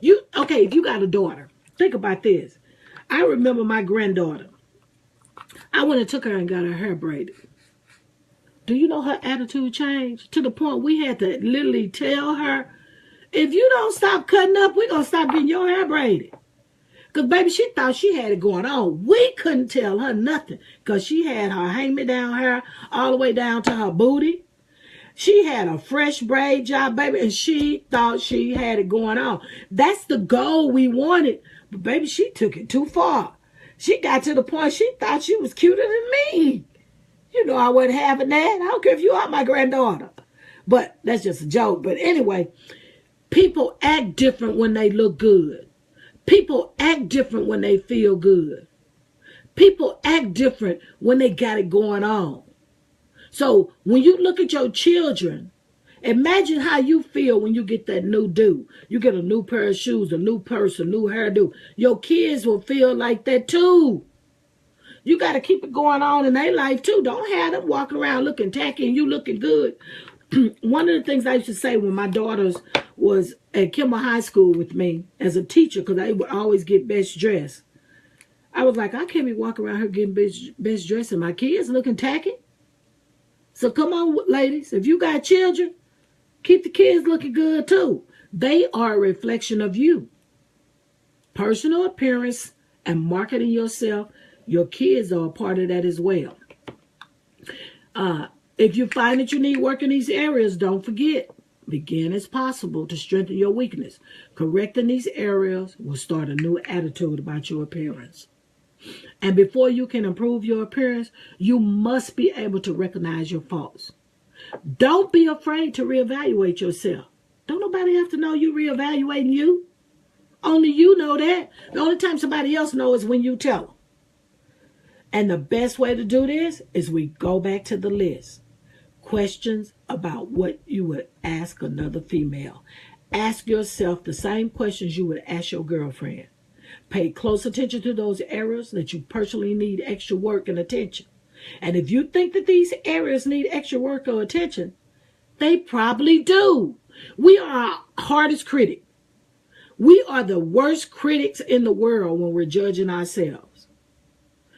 If you got a daughter, think about this. I remember my granddaughter. I went and took her and got her hair braided. Do you know her attitude changed to the point we had to literally tell her, if you don't stop cutting up, we're going to stop getting your hair braided. Because, baby, she thought she had it going on. We couldn't tell her nothing because she had her hand-me-down hair all the way down to her booty. She had a fresh braid job, baby, and she thought she had it going on. That's the goal we wanted. But, baby, she took it too far. She got to the point she thought she was cuter than me. You know I wasn't having that. I don't care if you are my granddaughter. But that's just a joke. But anyway, people act different when they look good. People act different when they feel good. People act different when they got it going on. So when you look at your children, imagine how you feel when you get that new do. You get a new pair of shoes, a new purse, a new hairdo. Your kids will feel like that too. You got to keep it going on in their life too. Don't have them walking around looking tacky and you looking good. One of the things I used to say when my daughters was at Kimmel High School with me as a teacher, because I would always get best dressed. I was like, I can't be walking around here getting best dressed and my kids looking tacky. So come on, ladies, if you got children, keep the kids looking good too. They are a reflection of you. Personal appearance and marketing yourself, your kids are a part of that as well. If you find that you need work in these areas, don't forget, begin as possible to strengthen your weakness. Correcting these areas will start a new attitude about your appearance. And before you can improve your appearance, you must be able to recognize your faults. Don't be afraid to reevaluate yourself. Don't nobody have to know you reevaluating you. Only you know that. The only time somebody else knows is when you tell them. And the best way to do this is we go back to the list. Questions about what you would ask another female. Ask yourself the same questions you would ask your girlfriend. Pay close attention to those areas that you personally need extra work and attention. And if you think that these areas need extra work or attention, they probably do. We are our hardest critic. We are the worst critics in the world when we're judging ourselves.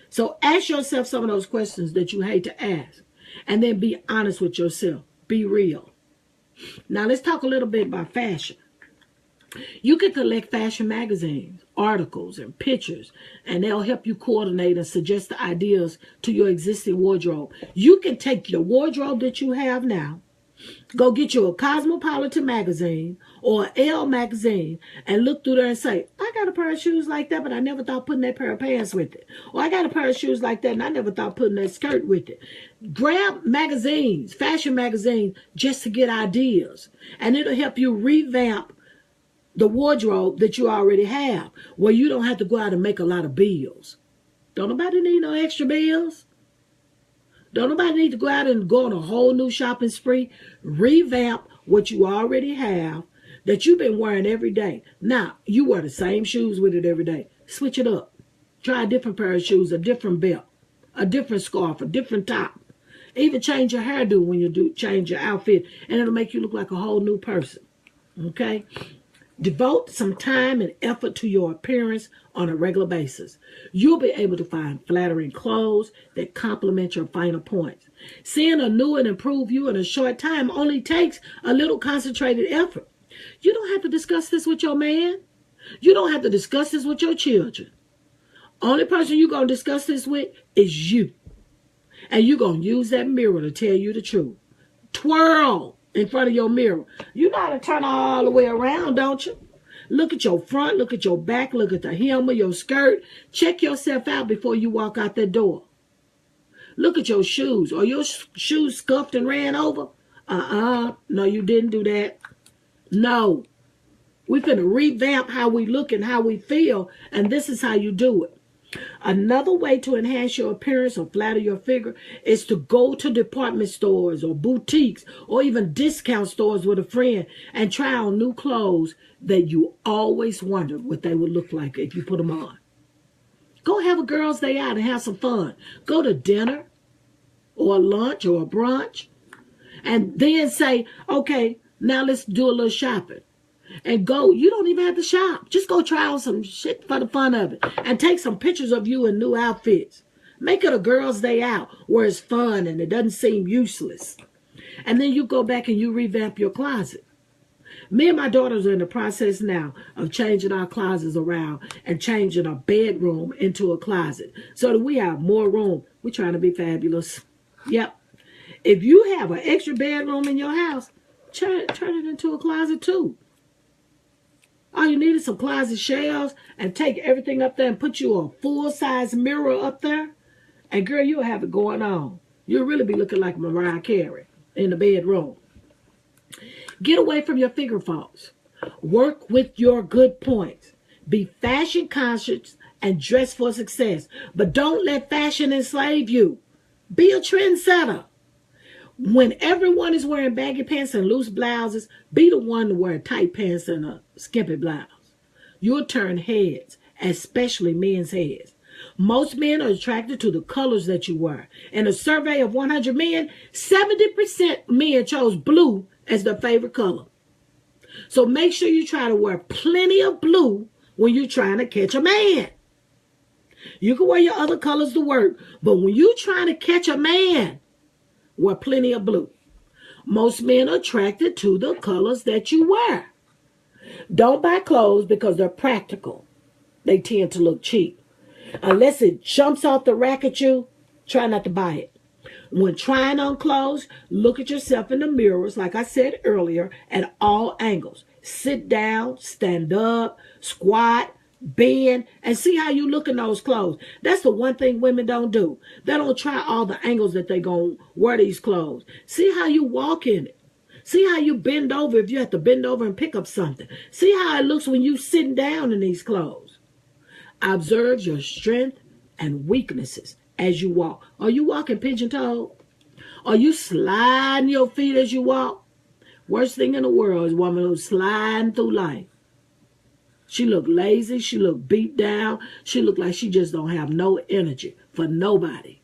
So ask yourself some of those questions that you hate to ask. And then be honest with yourself. Be real. Now let's talk a little bit about fashion. You can collect fashion magazines, articles, and pictures, and they'll help you coordinate and suggest the ideas to your existing wardrobe. You can take your wardrobe that you have now, go get you a Cosmopolitan magazine or an Elle magazine and look through there and say, I got a pair of shoes like that, but I never thought putting that pair of pants with it. Or I got a pair of shoes like that and I never thought putting that skirt with it. Grab magazines, fashion magazines, just to get ideas. And it'll help you revamp the wardrobe that you already have, where you don't have to go out and make a lot of bills. Don't nobody need no extra bills. Don't nobody need to go out and go on a whole new shopping spree. Revamp what you already have that you've been wearing every day. Now, you wear the same shoes with it every day. Switch it up. Try a different pair of shoes, a different belt, a different scarf, a different top. Even change your hairdo when you change your outfit, and it'll make you look like a whole new person. Okay? Devote some time and effort to your appearance on a regular basis. You'll be able to find flattering clothes that complement your finer points. Seeing a new and improved you in a short time only takes a little concentrated effort. You don't have to discuss this with your man. You don't have to discuss this with your children. Only person you're going to discuss this with is you. And you're going to use that mirror to tell you the truth. Twirl in front of your mirror. You know how to turn all the way around, don't you? Look at your front, look at your back, look at the hem of your skirt. Check yourself out before you walk out that door. Look at your shoes. Are your shoes scuffed and ran over? No, you didn't do that. No. We're going to revamp how we look and how we feel, and this is how you do it. Another way to enhance your appearance or flatter your figure is to go to department stores or boutiques or even discount stores with a friend and try on new clothes that you always wondered what they would look like if you put them on. Go have a girls' day out and have some fun. Go to dinner or lunch or a brunch. And then say, okay, now let's do a little shopping. And go, you don't even have to shop. Just go try on some shit for the fun of it. And take some pictures of you in new outfits. Make it a girls' day out where it's fun and it doesn't seem useless. And then you go back and you revamp your closet. Me and my daughters are in the process now of changing our closets around and changing our bedroom into a closet so that we have more room. We're trying to be fabulous. Yep. If you have an extra bedroom in your house, turn it into a closet too. All you need is some closet shelves and take everything up there and put you a full-size mirror up there. And girl, you'll have it going on. You'll really be looking like Mariah Carey in the bedroom. Get away from your figure faults. Work with your good points. Be fashion conscious and dress for success. But don't let fashion enslave you. Be a trendsetter. When everyone is wearing baggy pants and loose blouses, be the one to wear tight pants and a skimpy blouse. You'll turn heads, especially men's heads. Most men are attracted to the colors that you wear. In a survey of 100 men, 70% men chose blue as their favorite color. So make sure you try to wear plenty of blue when you're trying to catch a man. You can wear your other colors to work, but when you're trying to catch a man, wear plenty of blue. Most men are attracted to the colors that you wear. Don't buy clothes because they're practical. They tend to look cheap. Unless it jumps off the rack at you, try not to buy it. When trying on clothes, look at yourself in the mirrors, like I said earlier, at all angles. Sit down, stand up, squat, bend, and see how you look in those clothes. That's the one thing women don't do. They don't try all the angles that they're going to wear these clothes. See how you walk in it. See how you bend over if you have to bend over and pick up something. See how it looks when you're sitting down in these clothes. Observe your strength and weaknesses as you walk. Are you walking pigeon-toed? Are you sliding your feet as you walk? Worst thing in the world is a woman who's sliding through life. She look lazy. She look beat down. She look like she just don't have no energy for nobody.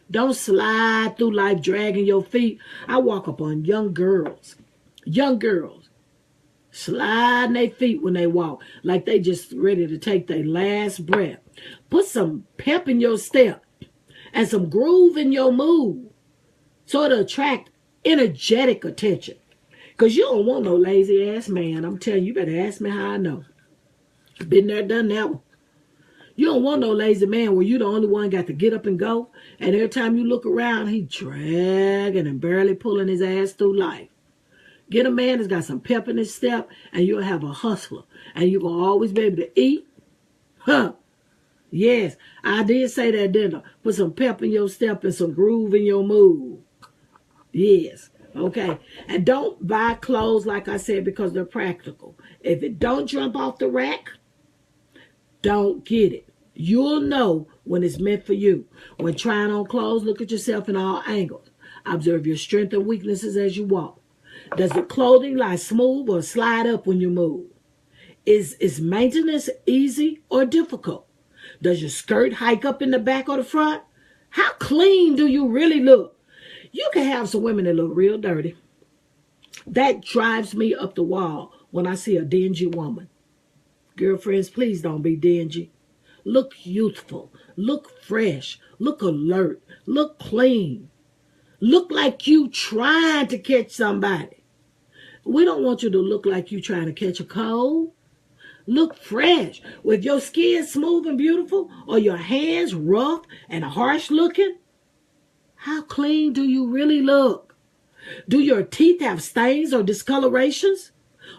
Don't slide through life dragging your feet. I walk up on young girls. Young girls. Sliding their feet when they walk. Like they just ready to take their last breath. Put some pep in your step. And some groove in your move. So it'll attract energetic attention. Because you don't want no lazy ass man. I'm telling you, you better ask me how I know. Been there, done that one. You don't want no lazy man where you the only one got to get up and go. And every time you look around, he dragging and barely pulling his ass through life. Get a man that's got some pep in his step and you'll have a hustler. And you're going to always be able to eat. Huh. Yes, I did say that, didn't I? Put some pep in your step and some groove in your move. Yes. Okay, and don't buy clothes, like I said, because they're practical. If it don't jump off the rack, don't get it. You'll know when it's meant for you. When trying on clothes, look at yourself in all angles. Observe your strengths and weaknesses as you walk. Does the clothing lie smooth or slide up when you move? Is maintenance easy or difficult? Does your skirt hike up in the back or the front? How clean do you really look? You can have some women that look real dirty. That drives me up the wall when I see a dingy woman. Girlfriends, please don't be dingy. Look youthful. Look fresh. Look alert. Look clean. Look like you trying to catch somebody. We don't want you to look like you trying to catch a cold. Look fresh. With your skin smooth and beautiful or your hands rough and harsh looking, how clean do you really look? Do your teeth have stains or discolorations?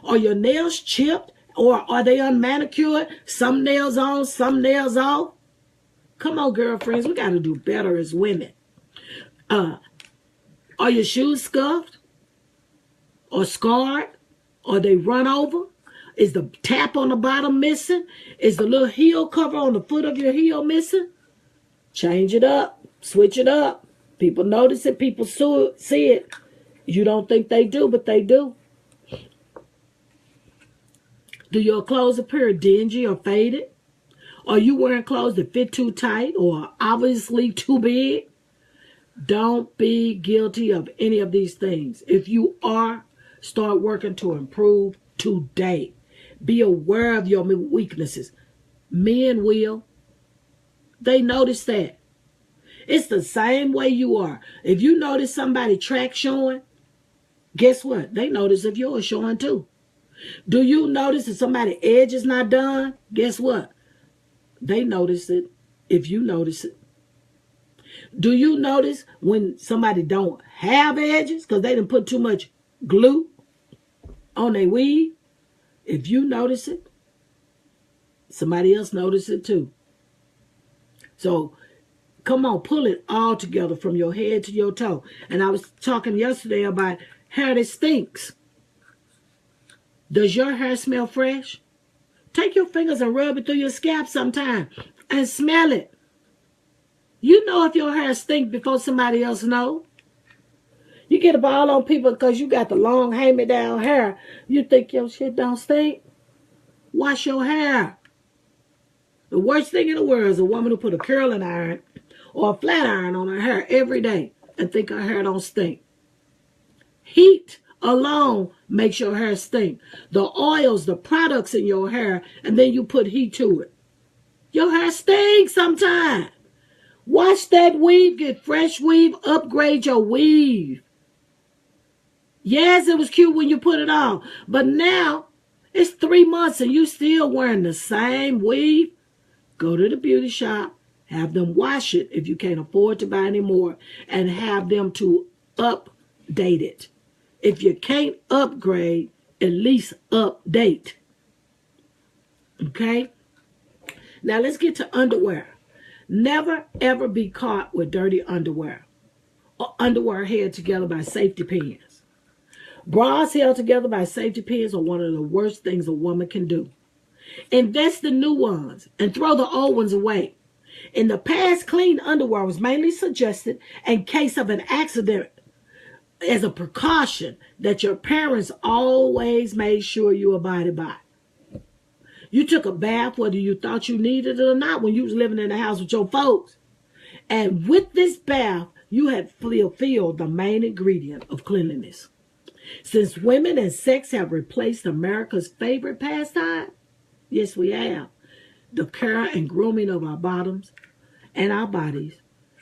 Are your nails chipped or are they unmanicured? Some nails on, some nails off? Come on, girlfriends. We got to do better as women. Are your shoes scuffed or scarred? Or they run over? Is the tap on the bottom missing? Is the little heel cover on the foot of your heel missing? Change it up. Switch it up. People notice it. People see it. You don't think they do, but they do. Do your clothes appear dingy or faded? Are you wearing clothes that fit too tight or obviously too big? Don't be guilty of any of these things. If you are, start working to improve today. Be aware of your weaknesses. Men will. They notice that. It's the same way you are. If you notice somebody track showing, guess what? They notice if yours showing too. Do you notice if somebody's edge is not done? Guess what? They notice it if you notice it. Do you notice when somebody don't have edges because they didn't put too much glue on their weave? If you notice it, somebody else notice it too. So come on, pull it all together from your head to your toe. And I was talking yesterday about hair that stinks. Does your hair smell fresh? Take your fingers and rub it through your scalp sometime and smell it. You know if your hair stinks before somebody else know. You get a ball on people because you got the long hand-me-down hair. You think your shit don't stink? Wash your hair. The worst thing in the world is a woman who put a curling iron or a flat iron on her hair every day and think her hair don't stink. Heat alone makes your hair stink. The oils, the products in your hair, and then you put heat to it. Your hair stinks sometimes. Wash that weave, get fresh weave, upgrade your weave. Yes, it was cute when you put it on, but now it's 3 months and you still wearing the same weave. Go to the beauty shop, have them wash it if you can't afford to buy any more, and have them to update it. If you can't upgrade, at least update. Okay? Now let's get to underwear. Never ever be caught with dirty underwear or underwear held together by safety pins. Bras held together by safety pins are one of the worst things a woman can do. Invest in new ones and throw the old ones away. In the past, clean underwear was mainly suggested in case of an accident as a precaution that your parents always made sure you abided by. You took a bath whether you thought you needed it or not when you was living in the house with your folks. And with this bath, you had fulfilled the main ingredient of cleanliness. Since women and sex have replaced America's favorite pastime, yes, we have, the care and grooming of our bottoms and our bodies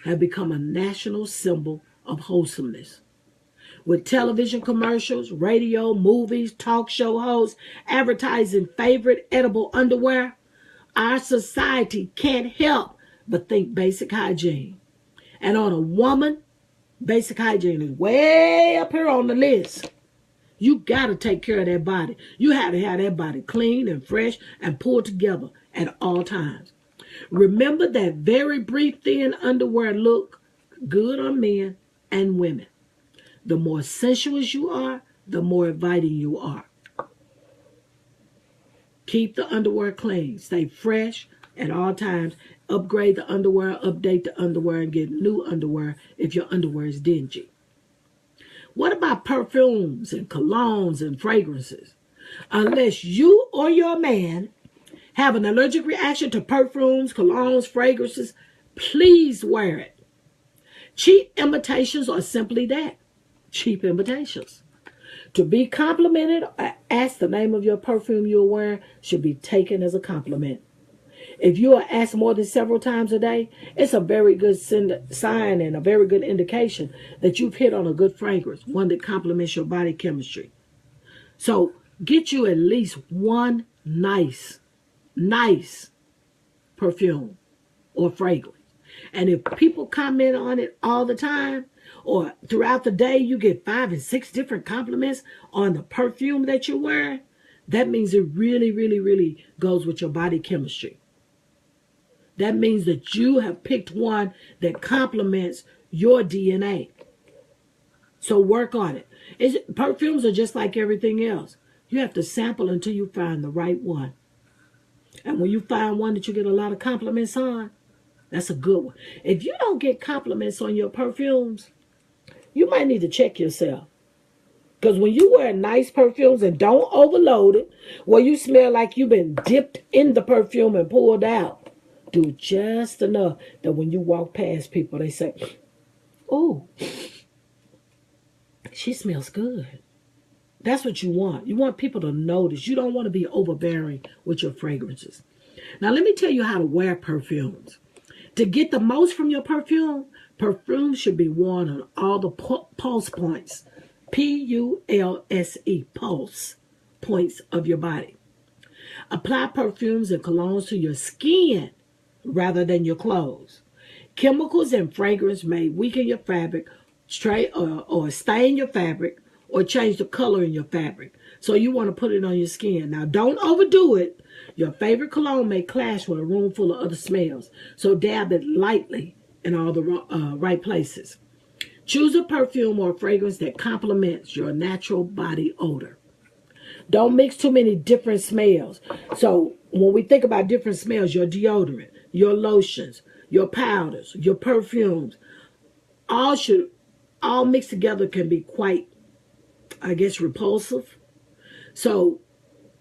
have become a national symbol of wholesomeness. With television commercials, radio, movies, talk show hosts advertising favorite edible underwear, our society can't help but think basic hygiene. And on a woman, basic hygiene is way up here on the list. You got to take care of that body. You have to have that body clean and fresh and pulled together at all times. Remember that very brief thin underwear look good on men and women. The more sensuous you are, the more inviting you are. Keep the underwear clean. Stay fresh at all times. Upgrade the underwear, update the underwear, and get new underwear if your underwear is dingy. What about perfumes and colognes and fragrances? Unless you or your man have an allergic reaction to perfumes, colognes, fragrances, please wear it. Cheap imitations are simply that. Cheap imitations. To be complimented or asked the name of your perfume you're wearing should be taken as a compliment. If you are asked more than several times a day, it's a very good sign and a very good indication that you've hit on a good fragrance, one that complements your body chemistry. So get you at least one nice perfume or fragrance. And if people comment on it all the time, or throughout the day you get 5 and 6 different compliments on the perfume that you're wearing, that means it really, really, really goes with your body chemistry. That means that you have picked one that complements your DNA. So work on it. Perfumes are just like everything else. You have to sample until you find the right one. And when you find one that you get a lot of compliments on, that's a good one. If you don't get compliments on your perfumes, you might need to check yourself. Because when you wear nice perfumes and don't overload it, where you smell like you've been dipped in the perfume and pulled out, do just enough that when you walk past people, they say, "Oh, she smells good." That's what you want. You want people to notice. You don't want to be overbearing with your fragrances. Now, let me tell you how to wear perfumes. To get the most from your perfume, perfume should be worn on all the pulse points. Pulse, pulse points of your body. Apply perfumes and colognes to your skin rather than your clothes. Chemicals and fragrance may weaken your fabric, or stain your fabric, or change the color in your fabric. So you want to put it on your skin. Now, don't overdo it. Your favorite cologne may clash with a room full of other smells. So dab it lightly in all the right places. Choose a perfume or fragrance that complements your natural body odor. Don't mix too many different smells. So when we think about different smells, your deodorant, your lotions, your powders, your perfumes, all mixed together can be quite, I guess, repulsive. So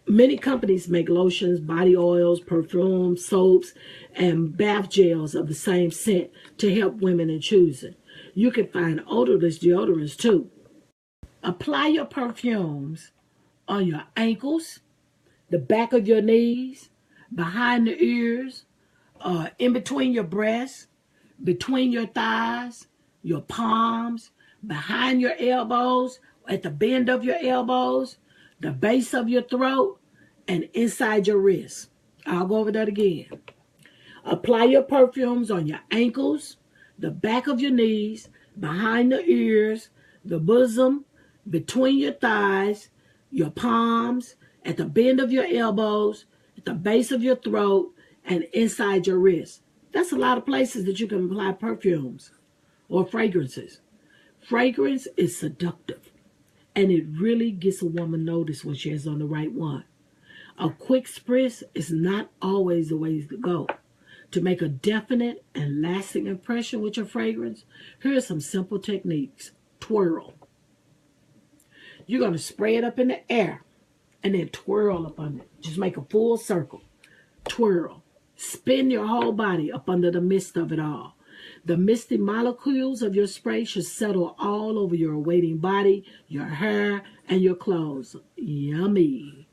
many companies make lotions, body oils, perfumes, soaps, and bath gels of the same scent to help women in choosing. You can find odorless deodorants too. Apply your perfumes on your ankles, the back of your knees, behind the ears, in between your breasts, between your thighs, your palms, behind your elbows, at the bend of your elbows, the base of your throat, and inside your wrists. I'll go over that again. Apply your perfumes on your ankles, the back of your knees, behind the ears, the bosom, between your thighs, your palms, at the bend of your elbows, at the base of your throat, and inside your wrists. That's a lot of places that you can apply perfumes or fragrances. Fragrance is seductive, and it really gets a woman noticed when she has on the right one. A quick spritz is not always the way to go. To make a definite and lasting impression with your fragrance, here are some simple techniques. Twirl. You're going to spray it up in the air and then twirl up on it. Just make a full circle. Twirl. Spin your whole body up under the mist of it all. The misty molecules of your spray should settle all over your awaiting body, your hair, and your clothes. Yummy.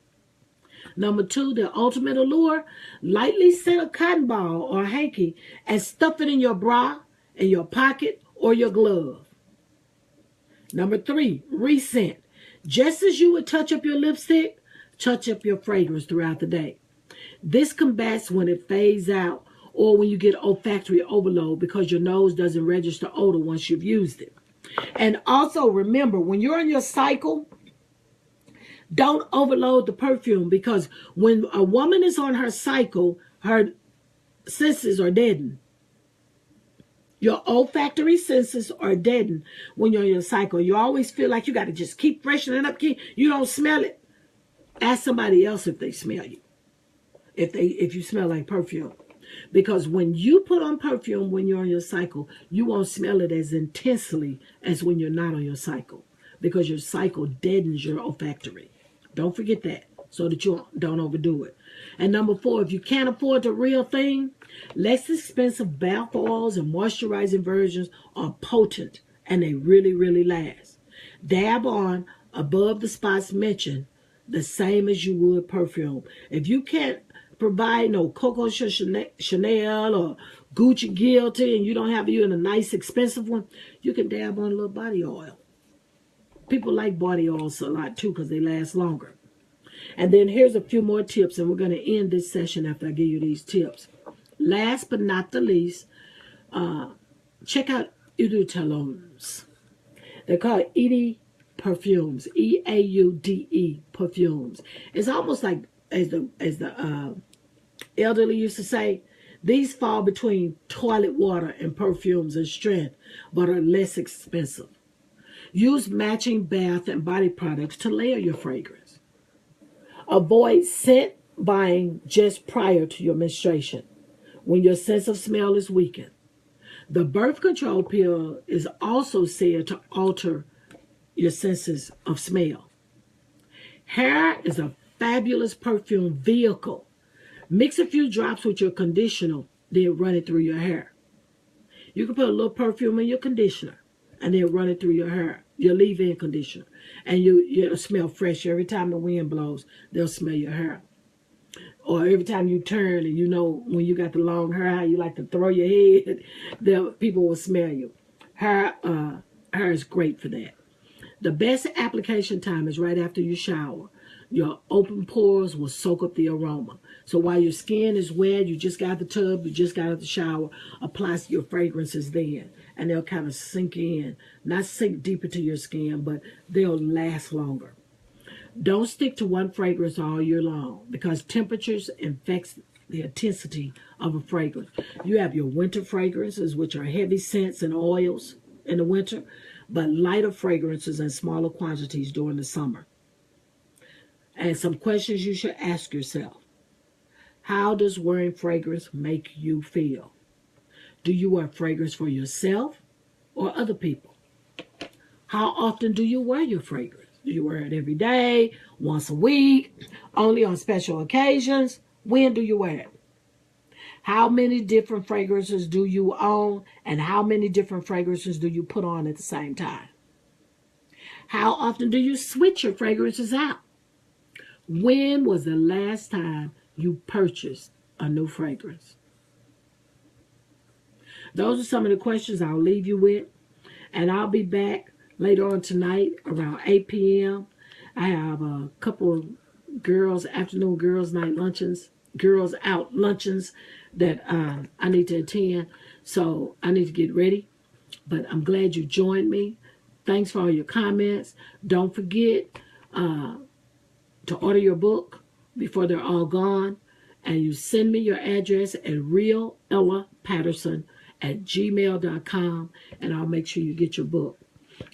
Number 2, the ultimate allure. Lightly set a cotton ball or hanky and stuff it in your bra, in your pocket, or your glove. Number 3, rescent. Just as you would touch up your lipstick, touch up your fragrance throughout the day. This combats when it fades out or when you get olfactory overload because your nose doesn't register odor once you've used it. And also remember, when you're on your cycle, don't overload the perfume, because when a woman is on her cycle, her senses are deadened. Your olfactory senses are deadened when you're on your cycle. You always feel like you got to just keep freshening up. You don't smell it. Ask somebody else if they smell you. If you smell like perfume. Because when you put on perfume when you're on your cycle, you won't smell it as intensely as when you're not on your cycle. Because your cycle deadens your olfactory. Don't forget that, so that you don't overdo it. And number 4, if you can't afford the real thing, less expensive bath oils and moisturizing versions are potent, and they really, really last. Dab on above the spots mentioned, the same as you would perfume. If you can't provide no Coco Chanel or Gucci Guilty, and you don't have you in a nice expensive one, you can dab on a little body oil. People like body oils a lot too because they last longer. And then here's a few more tips, and we're going to end this session after I give you these tips. Last but not the least, check out Eau Talons. They're called Eau perfumes, Eaude perfumes. It's almost like, as the elderly used to say, these fall between toilet water and perfumes in strength, but are less expensive. Use matching bath and body products to layer your fragrance. Avoid scent buying just prior to your menstruation, when your sense of smell is weakened. The birth control pill is also said to alter your senses of smell. Hair is a fabulous perfume vehicle. Mix a few drops with your conditioner then run it through your hair. You can put a little perfume in your conditioner and then run it through your hair, your leave-in conditioner. And you'll smell fresh. Every time the wind blows, they'll smell your hair. Or every time you turn and you know when you got the long hair, how you like to throw your head, people will smell you. Hair is great for that. The best application time is right after you shower. Your open pores will soak up the aroma. So while your skin is wet, you just got out the tub, you just got out the shower, apply your fragrances then. And they'll kind of sink in. Not sink deeper to your skin, but they'll last longer. Don't stick to one fragrance all year long because temperatures affects the intensity of a fragrance. You have your winter fragrances, which are heavy scents and oils in the winter, but lighter fragrances in smaller quantities during the summer. And some questions you should ask yourself. How does wearing fragrance make you feel? Do you wear fragrance for yourself or other people? How often do you wear your fragrance? Do you wear it every day, once a week, only on special occasions? When do you wear it? How many different fragrances do you own, and how many different fragrances do you put on at the same time? How often do you switch your fragrances out? When was the last time you purchased a new fragrance? Those are some of the questions I'll leave you with, and I'll be back later on tonight around 8 p.m. I have a couple of afternoon girls' night luncheons, girls out luncheons that I need to attend. So I need to get ready. But I'm glad you joined me. Thanks for all your comments. Don't forget to order your book before they're all gone. And you send me your address at realellaPatterson@gmail.com, and I'll make sure you get your book.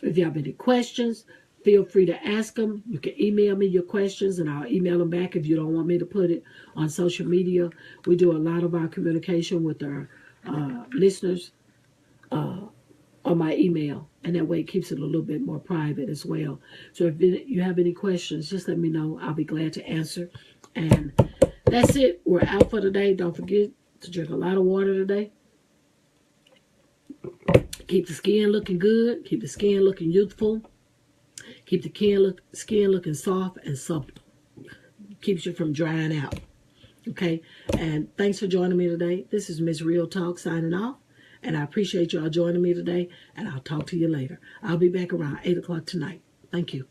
If you have any questions, feel free to ask them. You can email me your questions, and I'll email them back if you don't want me to put it on social media. We do a lot of our communication with our listeners on my email, and that way it keeps it a little bit more private as well. So if you have any questions, just let me know. I'll be glad to answer. And that's it. We're out for today. Don't forget to drink a lot of water today. Keep the skin looking good. Keep the skin looking youthful. Keep the skin looking soft and supple. Keeps you from drying out. Okay? And thanks for joining me today. This is Miss Real Talk signing off. And I appreciate y'all joining me today. And I'll talk to you later. I'll be back around 8 o'clock tonight. Thank you.